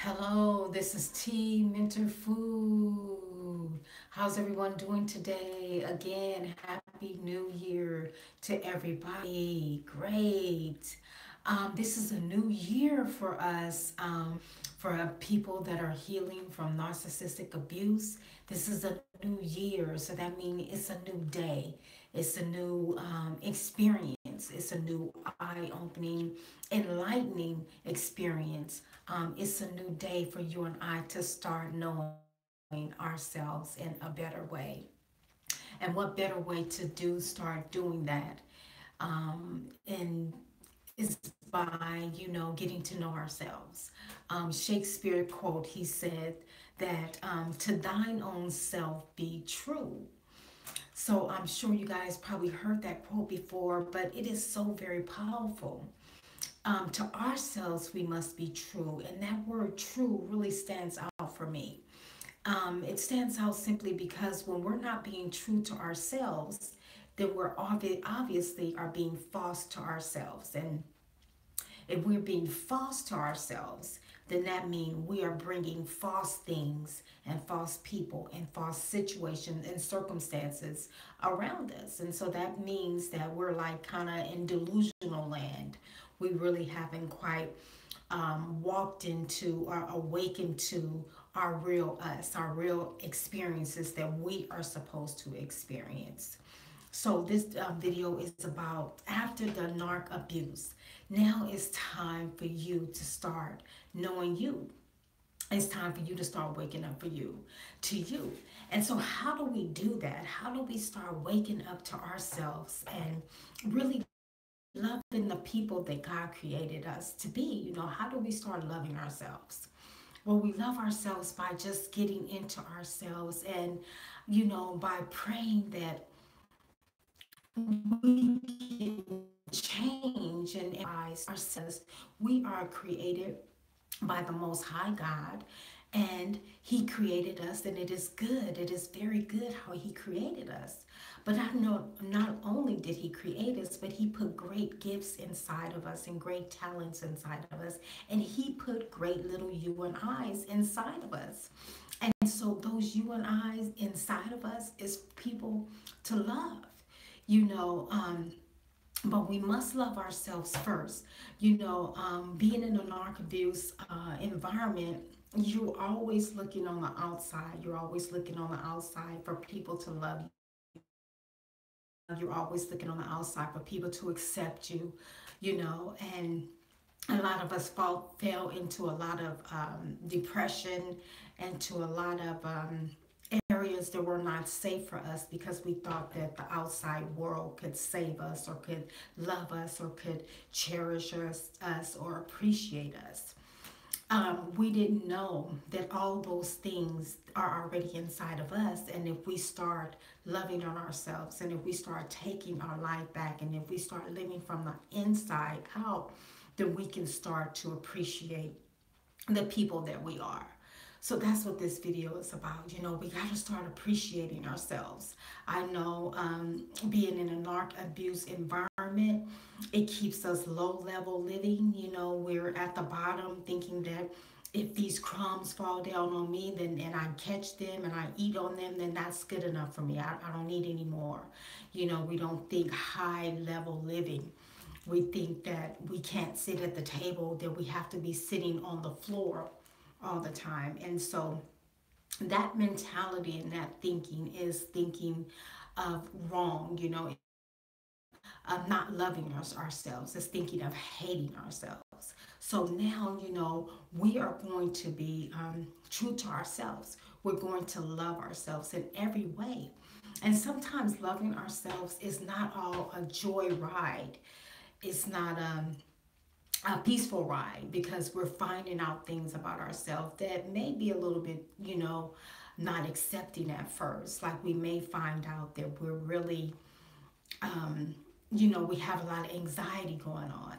Hello, this is T Mentor Food. How's everyone doing today? Again, Happy New Year to everybody. Great. This is a new year for us, for people that are healing from narcissistic abuse. This is a new year, so that means it's a new day. It's a new experience. It's a new eye opening, enlightening experience. It's a new day for you and I to start knowing ourselves in a better way. And what better way to start doing that? And is by, getting to know ourselves. Shakespeare quote, he said that to thine own self be true. So I'm sure you guys probably heard that quote before, but it is so very powerful. To ourselves, we must be true. And that word true really stands out for me. It stands out simply because when we're not being true to ourselves, then we're obviously are being false to ourselves. And if we're being false to ourselves, then that means we are bringing false things and false people and false situations and circumstances around us. And so that means that we're like kind of in delusional land. We really haven't quite walked into or awakened to our real us, our real experiences that we are supposed to experience. So this video is about after the narc abuse. Now it's time for you to start knowing you. It's time for you to start waking up for you, to you. And so how do we do that? How do we start waking up to ourselves and really loving the people that God created us to be? How do we start loving ourselves? Well, we love ourselves by just getting into ourselves and, by praying that we can change and ourselves. We are created by the Most High God, and He created us, and it is good. It is very good how He created us. But I know not only did He create us, but He put great gifts inside of us and great talents inside of us, and He put great little you and I's inside of us. And so those you and I's inside of us is people to love, you know. But we must love ourselves first. Being in a narc abuse environment, you're always looking on the outside. You're always looking on the outside for people to love you. You're always looking on the outside for people to accept you, and a lot of us fell into a lot of depression and to a lot of areas that were not safe for us because we thought that the outside world could save us or could love us or could cherish us or appreciate us. We didn't know that all those things are already inside of us. And if we start loving on ourselves and if we start taking our life back and if we start living from the inside out, then we can start to appreciate the people that we are. So that's what this video is about. We got to start appreciating ourselves. I know being in a narc abuse environment, it keeps us low level living. We're at the bottom thinking that if these crumbs fall down on me, then and I catch them and I eat on them, then that's good enough for me. I don't need any more. We don't think high level living. We think that we can't sit at the table, that we have to be sitting on the floor all the time. And so that mentality and that thinking is thinking of wrong, of not loving ourselves. It's thinking of hating ourselves. So now, we are going to be true to ourselves. We're going to love ourselves in every way. And sometimes loving ourselves is not all a joy ride. It's not a peaceful ride because we're finding out things about ourselves that may be a little bit, not accepting at first. Like we may find out that we're really, we have a lot of anxiety going on.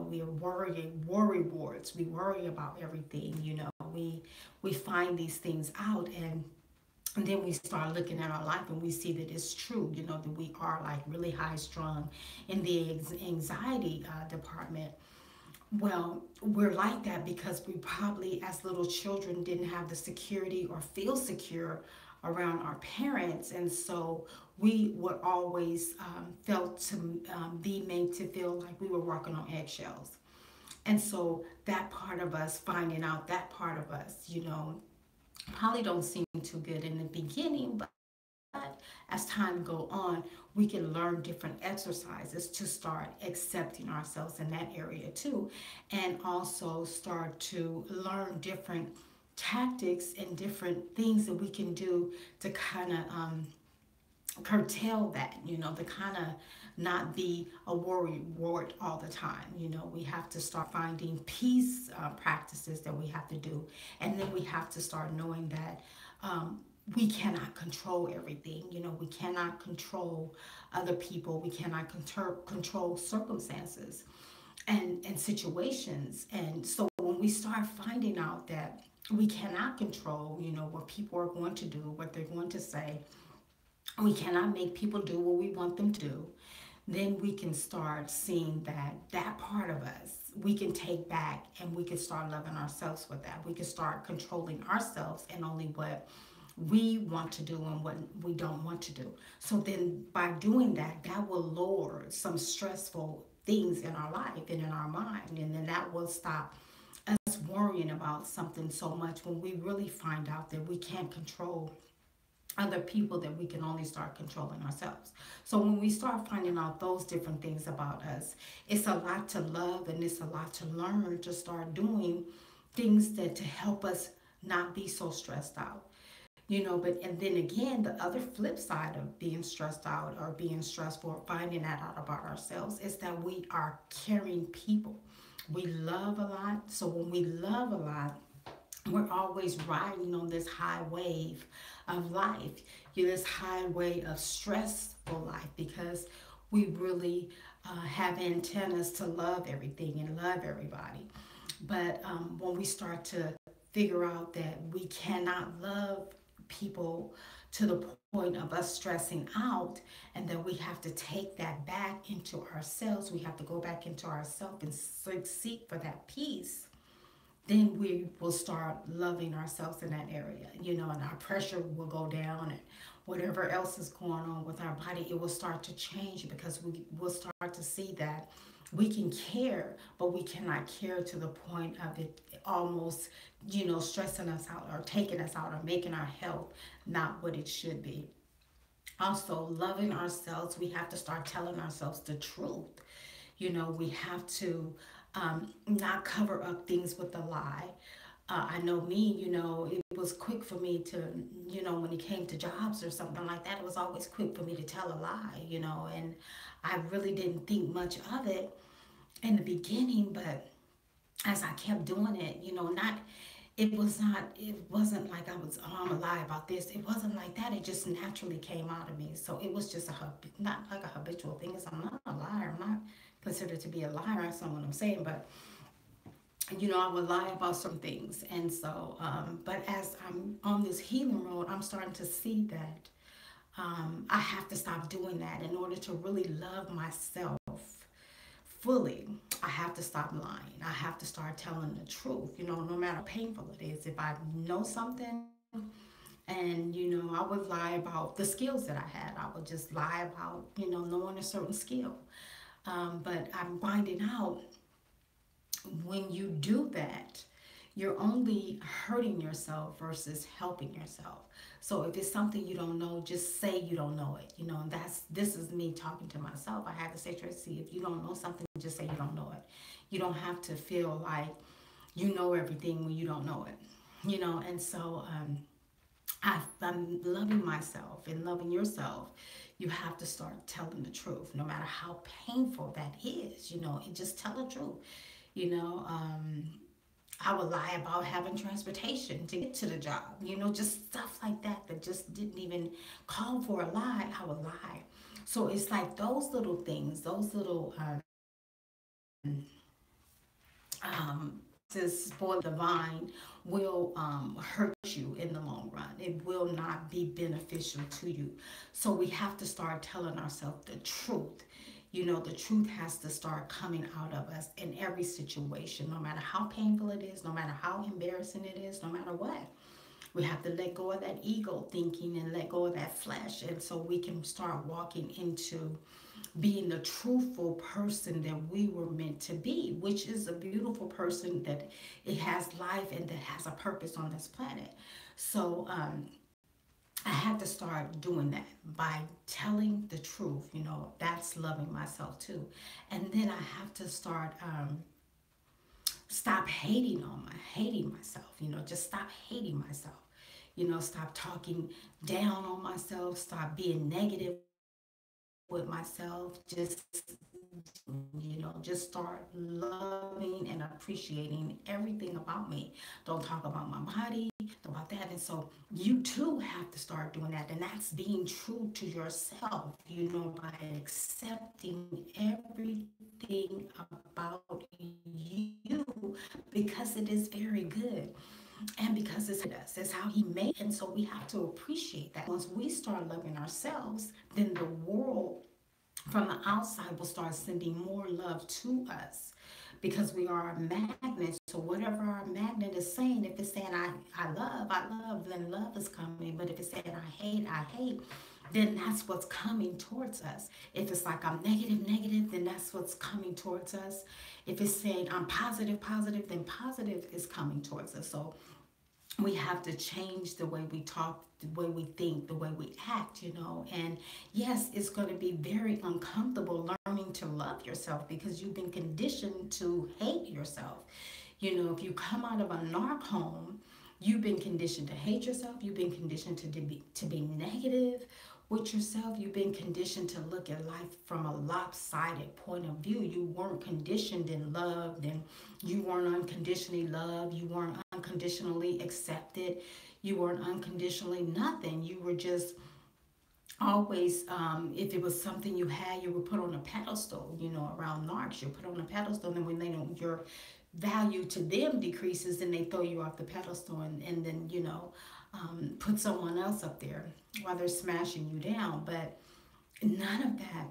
We're worry wards. We worry about everything. We find these things out and then we start looking at our life and we see that it's true, that we are like really high strung in the anxiety department. Well, we're like that because we probably, as little children, didn't have the security or feel secure around our parents. And so we were always felt to be made to feel like we were walking on eggshells. And so that part of us, finding out that part of us, probably don't seem too good in the beginning, but as time go on, we can learn different exercises to start accepting ourselves in that area too, and also start to learn different tactics and different things that we can do to kind of curtail that, to kind of not be a worry ward all the time. We have to start finding peace practices that we have to do. And then we have to start knowing that we cannot control everything. We cannot control other people. We cannot control circumstances and situations. And so when we start finding out that we cannot control, what people are going to do, what they're going to say, we cannot make people do what we want them to do, then we can start seeing that that part of us we can take back, and we can start loving ourselves with that. We can start controlling ourselves and only what we want to do and what we don't want to do. So then by doing that, that will lower some stressful things in our life and in our mind, and then that will stop us worrying about something so much when we really find out that we can't control other people, that we can only start controlling ourselves. So when we start finding out those different things about us, it's a lot to love, and it's a lot to learn to start doing things that to help us not be so stressed out. But and then again, the other flip side of being stressed out or being stressful or finding that out about ourselves is that we are caring people. We love a lot. So when we love a lot, we're always riding on this high wave of life, this high wave of stressful life, because we really have antennas to love everything and love everybody. But when we start to figure out that we cannot love people to the point of us stressing out, and that we have to take that back into ourselves, we have to go back into ourselves and seek for that peace, then we will start loving ourselves in that area, and our pressure will go down, and whatever else is going on with our body, it will start to change, because we will start to see that we can care, but we cannot care to the point of it almost, stressing us out or taking us out or making our health not what it should be. Also, loving ourselves, we have to start telling ourselves the truth. We have to not cover up things with a lie. I know me, it was quick for me to, when it came to jobs or something like that, it was always quick for me to tell a lie, and I really didn't think much of it in the beginning, but as I kept doing it, it wasn't like I was, oh, I'm a lie about this. It wasn't like that. It just naturally came out of me. So it was just not like a habitual thing. It's, I'm not a liar. I'm not considered to be a liar. That's not what I'm saying. But, I would lie about some things. And so, but as I'm on this healing road, I'm starting to see that I have to stop doing that in order to really love myself fully. I have to stop lying. I have to start telling the truth, no matter how painful it is. If I know something, and I would lie about the skills that I had. I would just lie about, knowing a certain skill. But I'm finding out when you do that, you're only hurting yourself versus helping yourself. So if it's something you don't know, just say you don't know it. And this is me talking to myself. I have to say, Tracy, if you don't know something, just say you don't know it. You don't have to feel like you know everything when you don't know it. And so I'm loving myself and loving yourself. You have to start telling the truth, no matter how painful that is. And just tell the truth. You know, I would lie about having transportation to get to the job. Just stuff like that that just didn't even call for a lie. I would lie. So it's like those little things, those little this for the vine will hurt you in the long run. It will not be beneficial to you. So we have to start telling ourselves the truth. The truth has to start coming out of us in every situation, no matter how painful it is, no matter how embarrassing it is, no matter what. We have to let go of that ego thinking and let go of that flesh. And so we can start walking into being the truthful person that we were meant to be, which is a beautiful person that it has life and that has a purpose on this planet. So I had to start doing that by telling the truth. That's loving myself too. And then I have to start stop hating myself. Just stop hating myself. Stop talking down on myself. Stop being negative with myself. Just start loving and appreciating everything about me. Don't talk about my body, about that. And so you too have to start doing that. And that's being true to yourself, by accepting everything about you because it is very good. And because it's us, it's how he made it. And so we have to appreciate that. Once we start loving ourselves, then the world from the outside will start sending more love to us because we are a magnet. So whatever our magnet is saying, if it's saying I love, then love is coming. But if it's saying I hate, then that's what's coming towards us. If it's like I'm negative, then that's what's coming towards us. If it's saying I'm positive, then positive is coming towards us. So we have to change the way we talk, the way we think, the way we act, And yes, it's going to be very uncomfortable learning to love yourself because you've been conditioned to hate yourself. If you come out of a narc home, you've been conditioned to hate yourself. You've been conditioned to be negative with yourself. You've been conditioned to look at life from a lopsided point of view. You weren't conditioned and loved, and you weren't unconditionally loved. You weren't unconditionally accepted. You weren't unconditionally nothing. You were just always, if it was something you had, you were put on a pedestal. Around narcs, you're put on a pedestal, and when they don't, your value to them decreases, then they throw you off the pedestal, and then put someone else up there while they're smashing you down. But none of that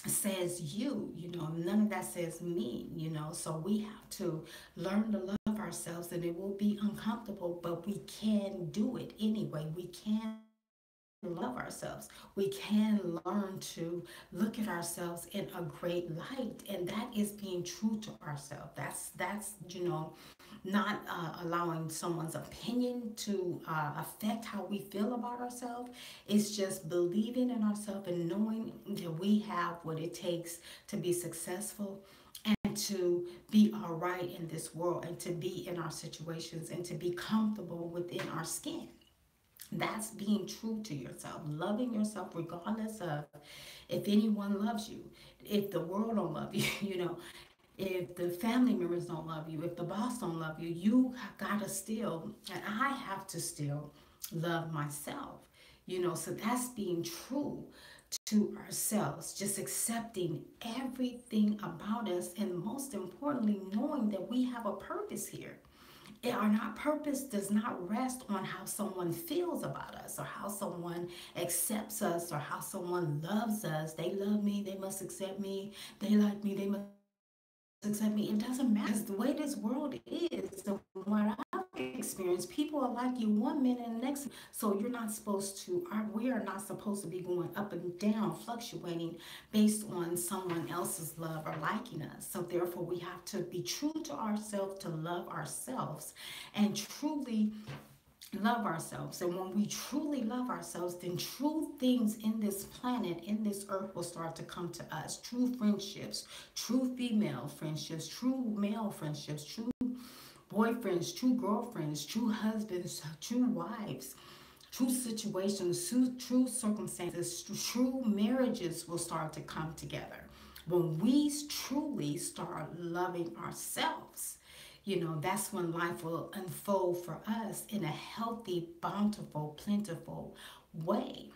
says none of that says me. So we have to learn to love ourselves, and it will be uncomfortable, but we can do it anyway. We can love ourselves. We can learn to look at ourselves in a great light, and that is being true to ourselves. That's not allowing someone's opinion to affect how we feel about ourselves. It's just believing in ourselves and knowing that we have what it takes to be successful and to be all right in this world and to be in our situations and to be comfortable within our skin. That's being true to yourself, loving yourself regardless of if anyone loves you, if the world don't love you, if the family members don't love you, if the boss don't love you, you gotta still, and I have to still love myself, so that's being true to ourselves, just accepting everything about us, and most importantly, knowing that we have a purpose here. Our purpose does not rest on how someone feels about us or how someone accepts us or how someone loves us. They love me, they must accept me. They like me, they must accept me. It doesn't matter. Because the way this world is, the what I've experienced, people are like you one minute and the next. So you're not supposed to, we are not supposed to be going up and down, fluctuating based on someone else's love or liking us. So therefore, we have to be true to ourselves, to love ourselves, and truly love ourselves. And when we truly love ourselves, then true things in this planet, in this earth, will start to come to us. True friendships, true female friendships, true male friendships, true boyfriends, true girlfriends, true husbands, true wives, true situations, true circumstances, true marriages will start to come together. When we truly start loving ourselves, that's when life will unfold for us in a healthy, bountiful, plentiful way.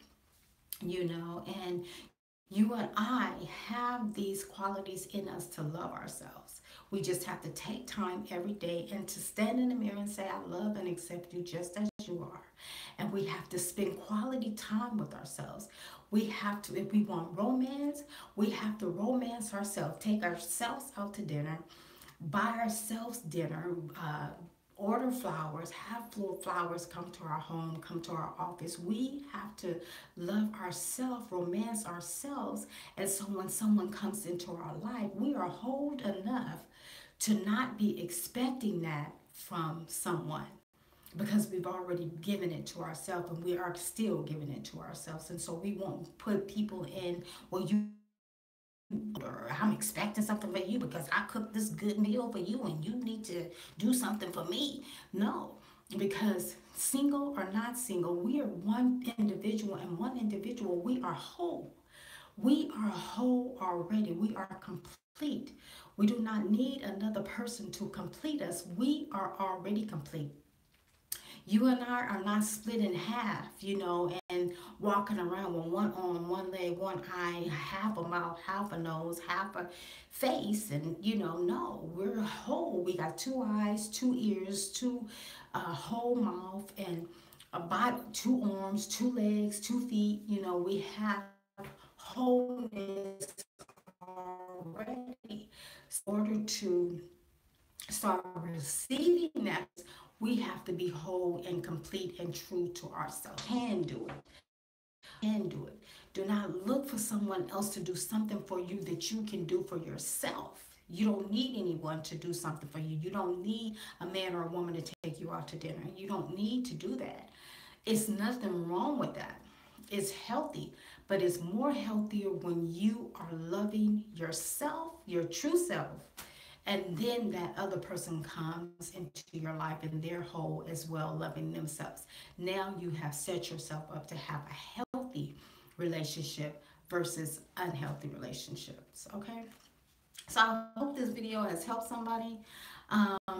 And you and I have these qualities in us to love ourselves. We just have to take time every day and to stand in the mirror and say, I love and accept you just as you are. And we have to spend quality time with ourselves. We have to, if we want romance, we have to romance ourselves, take ourselves out to dinner, buy ourselves dinner, order flowers, have flowers come to our home, come to our office. We have to love ourselves, romance ourselves. And so when someone comes into our life, we are whole enough to not be expecting that from someone, because we've already given it to ourselves and we are still giving it to ourselves. And so we won't put people in, well, you, or I'm expecting something for you because I cooked this good meal for you and you need to do something for me. No, because single or not single, we are one individual, and one individual, we are whole. We are whole already. We are complete. We do not need another person to complete us. We are already complete. You and I are not split in half, and walking around with one arm, one leg, one eye, half a mouth, half a nose, half a face, and no, we're whole. We got two eyes, two ears, two whole mouth, and a body, two arms, two legs, 2 feet. We have wholeness already. So in order to start receiving that, we have to be whole and complete and true to ourselves. Can do it. Can do it. Do not look for someone else to do something for you that you can do for yourself. You don't need anyone to do something for you. You don't need a man or a woman to take you out to dinner. You don't need to do that. It's nothing wrong with that. It's healthy, but it's more healthier when you are loving yourself, your true self, and then that other person comes into your life and they're whole as well, loving themselves. Now you have set yourself up to have a healthy relationship versus unhealthy relationships. Okay, so I hope this video has helped somebody.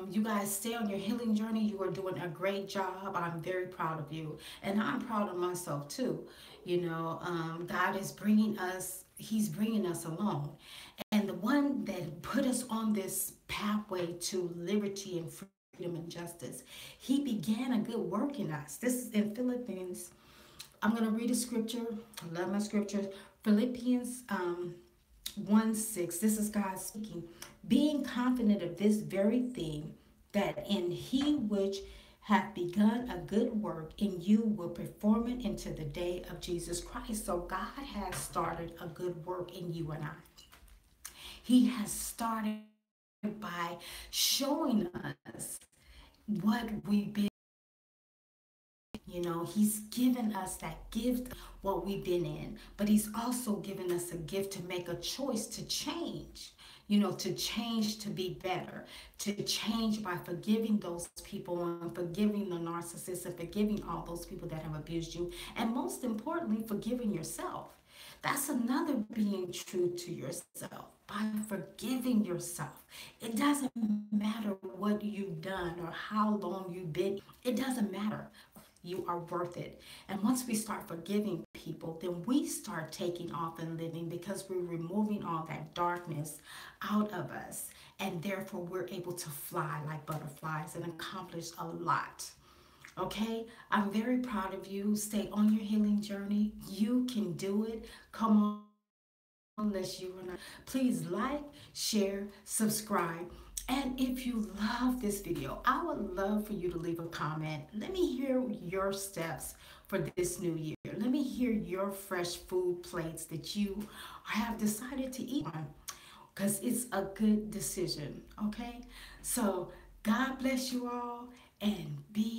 You guys stay on your healing journey. You are doing a great job. I'm very proud of you, and I'm proud of myself too. God is bringing us, he's bringing us along, and the one that put us on this pathway to liberty and freedom and justice, he began a good work in us. This is in Philippines. I'm going to read a scripture. I love my scriptures. Philippians 1:6. This is God speaking. Being confident of this very thing, that in he which hath begun a good work in you will perform it into the day of Jesus Christ. So God has started a good work in you and I. He has started by showing us what we've been. He's given us that gift, what we've been in, but he's also given us a gift to make a choice to change, to change, to be better, to change by forgiving those people and forgiving the narcissist and forgiving all those people that have abused you. And most importantly, forgiving yourself. That's another being true to yourself, by forgiving yourself. It doesn't matter what you've done or how long you've been. It doesn't matter. You are worth it. And once we start forgiving people, then we start taking off and living, because we're removing all that darkness out of us. And therefore, we're able to fly like butterflies and accomplish a lot. Okay, I'm very proud of you. Stay on your healing journey. You can do it. Come on. Unless you are not. Please like, share, subscribe. And if you love this video, I would love for you to leave a comment. Let me hear your steps for this new year. Let me hear your fresh food plates that you have decided to eat on, because it's a good decision. Okay, so God bless you all, and be